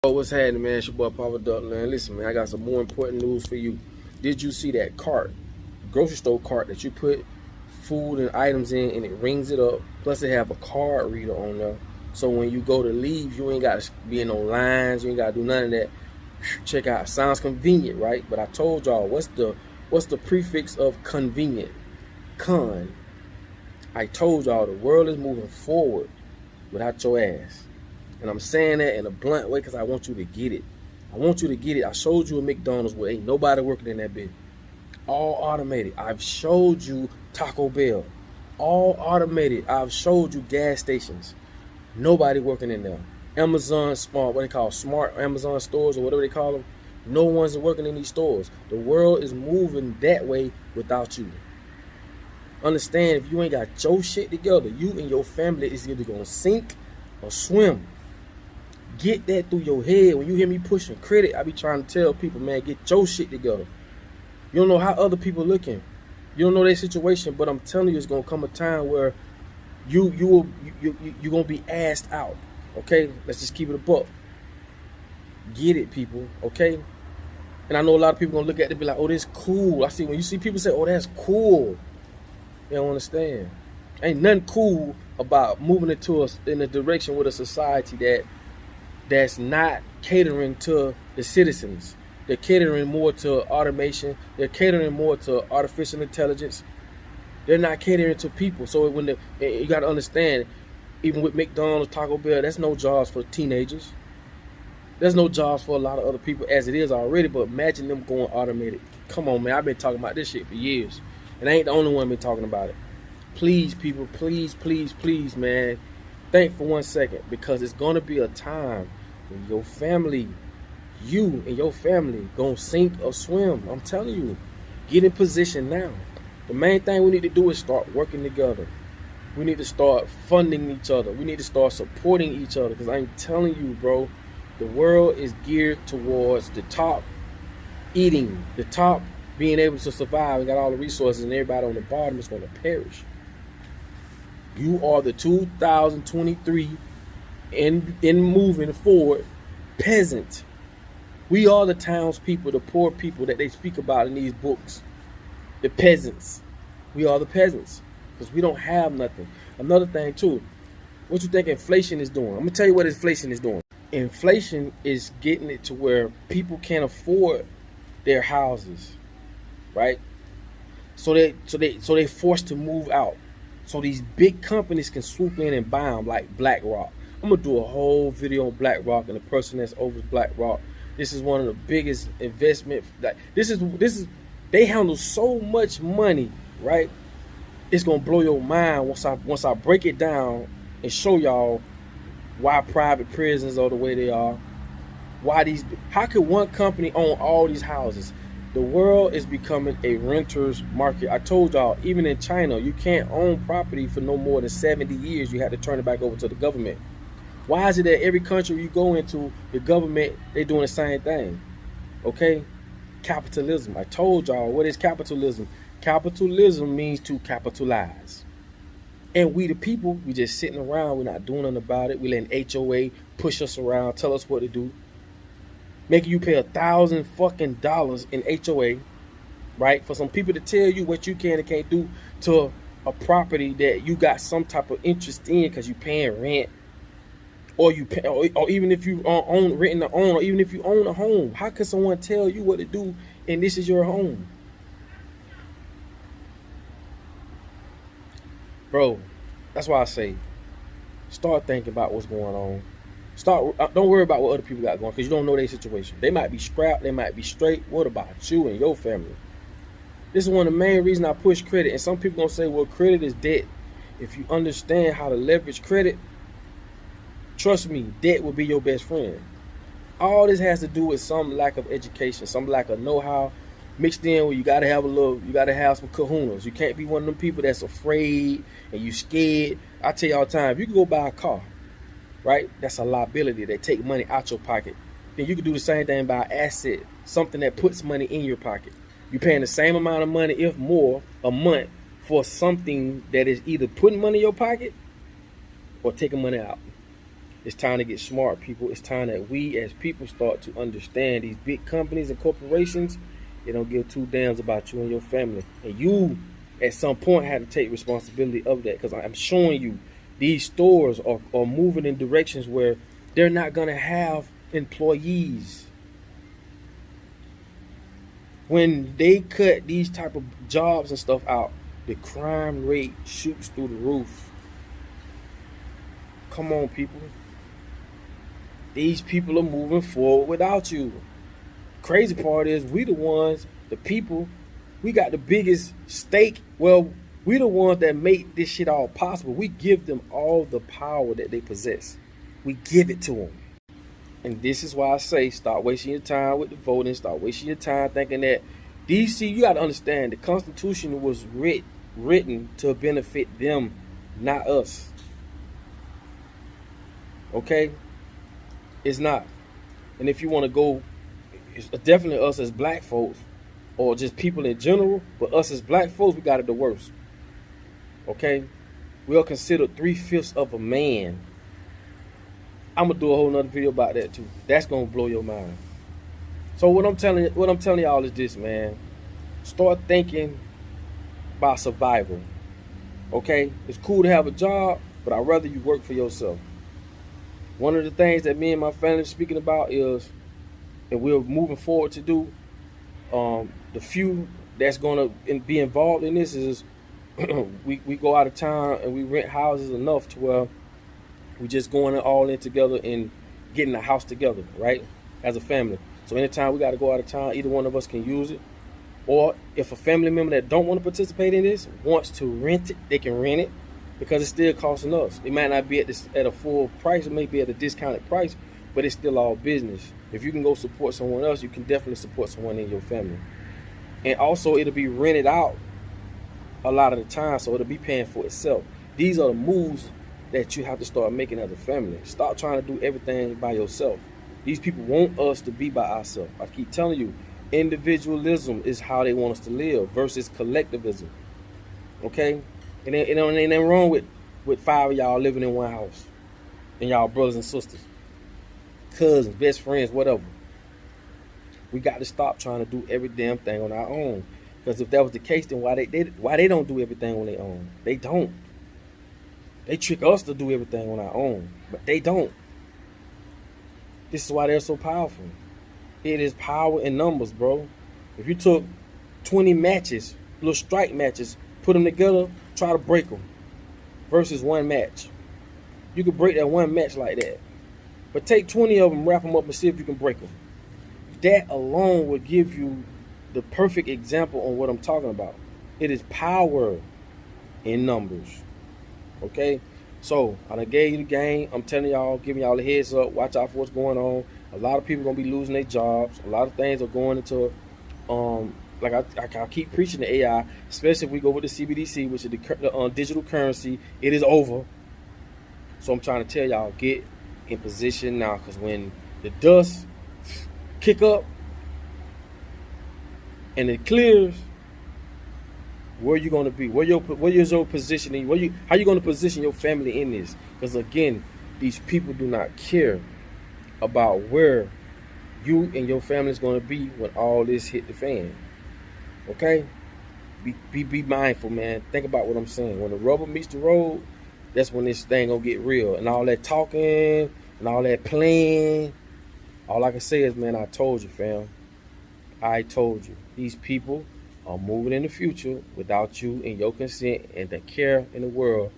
Oh, what's happening, man? It's your boy Papa Duck, man. Listen, man, I got some more important news for you. Did you see that cart, grocery store cart that you put food and items in and it rings it up? Plus it have a card reader on there. So when you go to leave, you ain't got to be in no lines. You ain't got to do none of that. Check out. Sounds convenient, right? But I told y'all, what's the prefix of convenient? Con. I told y'all the world is moving forward without your ass. And I'm saying that in a blunt way because I want you to get it. I want you to get it. I showed you a McDonald's where ain't nobody working in that bit. All automated. I've showed you Taco Bell. All automated. I've showed you gas stations. Nobody working in there. Amazon smart, what they call smart Amazon stores or whatever they call them. No one's working in these stores. The world is moving that way without you. Understand, if you ain't got your shit together, you and your family is either gonna sink or swim. Get that through your head. When you hear me pushing credit, I be trying to tell people, man, get your shit together. You don't know how other people looking. You don't know their situation, but I'm telling you, it's gonna come a time where you're gonna be asked out. Okay, let's just keep it a buck. Get it, people. Okay, and I know a lot of people gonna look at it and be like, "Oh, that's cool." I see when you see people say, "Oh, that's cool," they don't understand. Ain't nothing cool about moving into in a direction with a society that's not catering to the citizens. They're catering more to automation. They're catering more to artificial intelligence. They're not catering to people. So when you got to understand, even with McDonald's, Taco Bell, that's no jobs for teenagers. There's no jobs for a lot of other people as it is already. But imagine them going automated. Come on, man. I've been talking about this shit for years, and I ain't the only one been talking about it. Please, people, please, please, please, man. Think for 1 second, because it's gonna be a time when your family, you and your family, gonna sink or swim. I'm telling you, get in position now. The main thing we need to do is start working together. We need to start funding each other. We need to start supporting each other, because I'm telling you, bro, the world is geared towards the top eating, the top being able to survive and got all the resources, and everybody on the bottom is gonna perish. You are the 2023 in moving forward peasant. We are the townspeople, the poor people that they speak about in these books. The peasants. We are the peasants because we don't have nothing. Another thing too, what you think inflation is doing? I'm gonna tell you what inflation is doing. Inflation is getting it to where people can't afford their houses, right? So they forced to move out. So these big companies can swoop in and buy them, like BlackRock. I'm gonna do a whole video on BlackRock and the person that's over BlackRock. This is one of the biggest investment. Like this is they handle so much money, right? It's gonna blow your mind once I break it down and show y'all why private prisons are the way they are. How could one company own all these houses? The world is becoming a renter's market. I told y'all, even in China, you can't own property for no more than 70 years. You have to turn it back over to the government. Why is it that every country you go into, the government, they're doing the same thing? Okay? Capitalism. I told y'all, what is capitalism? Capitalism means to capitalize. And we the people, we just sitting around, we're not doing nothing about it. We letting HOA push us around, tell us what to do. Making you pay $1,000 fucking in HOA, right? For some people to tell you what you can and can't do to a property that you got some type of interest in because you paying rent, or you pay, or even if you own renting to own, or even if you own a home. How can someone tell you what to do and this is your home, bro? That's why I say, start thinking about what's going on. Don't worry about what other people got going, because you don't know their situation. They might be scrapped, they might be straight. What about you and your family? This is one of the main reasons I push credit. And some people gonna say, well, credit is debt. If you understand how to leverage credit, trust me, debt will be your best friend. All this has to do with some lack of education, some lack of know-how, mixed in where you gotta have some kahunas. You can't be one of them people that's afraid and you scared. I tell you all the time, if you can go buy a car, right? That's a liability. They take money out your pocket. Then you can do the same thing by asset, something that puts money in your pocket. You're paying the same amount of money, if more, a month for something that is either putting money in your pocket or taking money out. It's time to get smart, people. It's time that we as people start to understand these big companies and corporations, they don't give two damns about you and your family. And you, at some point, had to take responsibility of that, because I'm showing you these stores are moving in directions where they're not going to have employees. When they cut these type of jobs and stuff out, the crime rate shoots through the roof. Come on, people. These people are moving forward without you. Crazy part is we the ones, the people, we got the biggest stake. Well, we the ones that make this shit all possible. We give them all the power that they possess. We give it to them. And this is why I say stop wasting your time with the voting. Stop wasting your time thinking that DC, you got to understand, the Constitution was written to benefit them, not us. Okay? It's not. And if you want to go, it's definitely us as black folks, or just people in general, but us as black folks, we got it the worst. Okay? We are considered 3/5 of a man. I'm gonna do a whole nother video about that too. That's gonna blow your mind. So what I'm telling y'all is this, man. Start thinking about survival. Okay? It's cool to have a job, but I'd rather you work for yourself. One of the things that me and my family are speaking about is, and we're moving forward to do, the few that's gonna be involved in this is we go out of town and we rent houses enough to where we just going all in together and getting a house together, right? As a family. So anytime we got to go out of town, either one of us can use it. Or if a family member that don't want to participate in this wants to rent it, they can rent it, because it's still costing us. It might not be at a full price, it may be at a discounted price, but it's still all business. If you can go support someone else, you can definitely support someone in your family. And also it'll be rented out a lot of the time, so it'll be paying for itself. These are the moves that you have to start making as a family. Stop trying to do everything by yourself. These people want us to be by ourselves. I keep telling you, individualism is how they want us to live versus collectivism. Okay? And ain't nothing wrong with 5 of y'all living in one house. And y'all brothers and sisters. Cousins, best friends, whatever. We got to stop trying to do every damn thing on our own. Because if that was the case, then why they don't do everything on their own? They don't. They trick us to do everything on our own, but they don't. This is why they're so powerful. It is power in numbers, bro. If you took 20 matches, little strike matches, put them together, try to break them, versus one match. You can break that one match like that. But take 20 of them, wrap them up, and see if you can break them. That alone would give you the perfect example on what I'm talking about. It is power in numbers. Okay, so I done gave you the game. I'm telling y'all, giving y'all a heads up. Watch out for what's going on. A lot of people gonna be losing their jobs. A lot of things are going into, like I keep preaching the AI, especially if we go with the CBDC, which is the digital currency. It is over. So I'm trying to tell y'all, get in position now, because when the dust kick up and it clears, where you gonna be? Where is your positioning? How you gonna position your family in this? Because again, these people do not care about where you and your family is gonna be when all this hit the fan. Okay? Be mindful, man. Think about what I'm saying. When the rubber meets the road, that's when this thing gonna get real. And all that talking and all that playing, all I can say is, man, I told you, fam. I told you. These people are moving in the future without you and your consent and the care in the world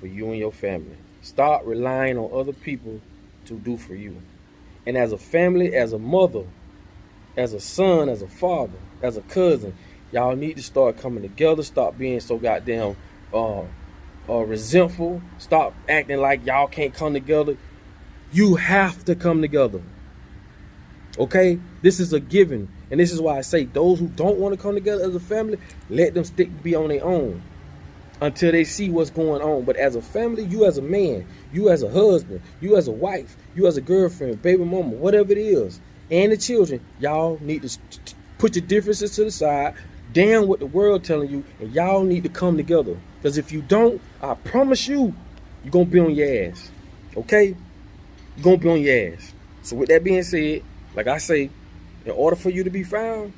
for you and your family. Stop relying on other people to do for you. And as a family, as a mother, as a son, as a father, as a cousin, y'all need to start coming together. Stop being so goddamn resentful. Stop acting like y'all can't come together. You have to come together. Okay? This is a given. And this is why I say those who don't want to come together as a family, let them be on their own until they see what's going on. But as a family, you as a man, you as a husband, you as a wife, you as a girlfriend, baby mama, whatever it is, and the children, y'all need to put your differences to the side, damn what the world telling you, and y'all need to come together. Because if you don't, I promise you, you're going to be on your ass. Okay? you're gonna be on your ass. So with that being said, like I say, in order for you to be found,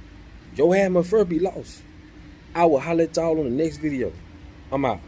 your hand must first be lost. I will holler at y'all on the next video. I'm out.